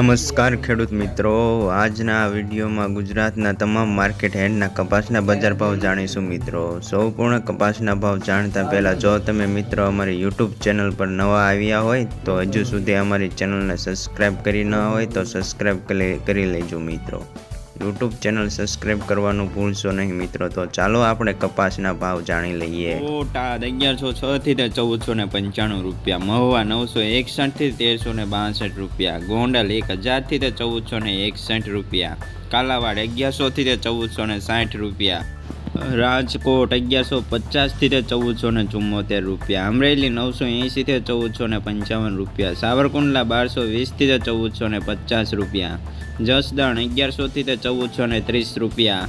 નમસ્કાર ખેડૂત મિત્રો, આજના વિડીયોમાં ગુજરાતના તમામ માર્કેટ યાર્ડના કપાસના બજાર ભાવ જાણીશું મિત્રો। સંપૂર્ણ કપાસના ભાવ જાણતા પહેલાં જો તમે મિત્રો અમારી યુટ્યુબ ચેનલ પર નવા આવ્યા હોય તો હજુ સુધી અમારી ચેનલને સબસ્ક્રાઈબ કરી ન હોય તો સબસ્ક્રાઈબ કરી લેજો મિત્રો। યુટ્યુબ ચેનલ સબસ્ક્રાઈબ કરવાનું ભૂલશો નહીં મિત્રો। તો ચાલો આપણે કપાસના ભાવ જાણી લઈએ। બોટાદ 1106 થી 1495 રૂપિયા, મહુવા 961 થી 1362 રૂપિયા, ગોંડલ 1000 થી 1461 રૂપિયા, કાલાવાડ 1100 થી 1460 રૂપિયા, રાજકોટ 1150 થી 1474 રૂપિયા, અમરેલી 980 થી 1455 રૂપિયા, સાવરકુંડલા 1220 થી 1450 રૂપિયા, જસદણ 1100 થી 1430 રૂપિયા,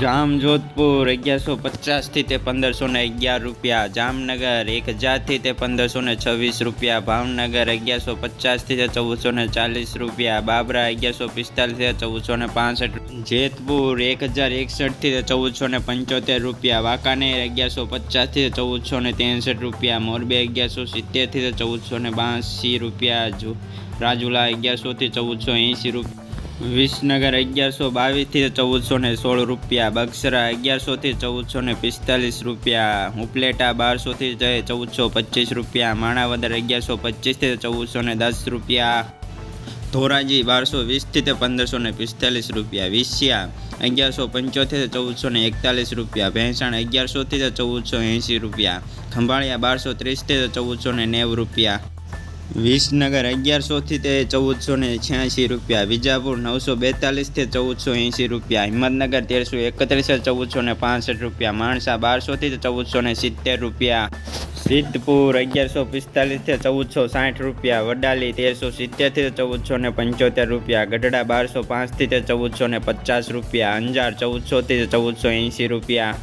જામજોધપુર 1150 થી 1511 રૂપિયા, જામનગર 1000 થી 1526 રૂપિયા, ભાવનગર 1150 થી 1440 રૂપિયા, બાબરા 1145 થી 1465, જેતપુર 1061 થી 1475 રૂપિયા, વાંકાનેર 1150 થી 1463 રૂપિયા, મોરબી 1170 થી 1482 રૂપિયા, રાજુલા 1100 થી 1480 રૂપિયા, વિસનગર 1122 થી 1416 રૂપિયા, બગસરા 1100 થી 1445 રૂપિયા, ઉપલેટા 1200 થી 1425 રૂપિયા, માણાવદર 1125 થી 1410 રૂપિયા, ધોરાજી 1220 થી 1545 રૂપિયા, વિસિયા 1175 થી 1441 રૂપિયા, ભેંસાણ 1100 થી 1480 રૂપિયા, ખંભાળિયા 1230 થી 1490 રૂપિયા, વિસનગર 1100 થી 1486 રૂપિયા, વિજાપુર 942 થી 1480 રૂપિયા, હિંમતનગર 1331 થી 1465 રૂપિયા, માણસા 1200 થી 1470 રૂપિયા, સિદ્ધપુર 1145 થી 1460 રૂપિયા, વડાલી 1370 થી 1475 રૂપિયા, ગઢડા 1205 થી 1450 રૂપિયા, અંજાર 1400 થી 1480 રૂપિયા।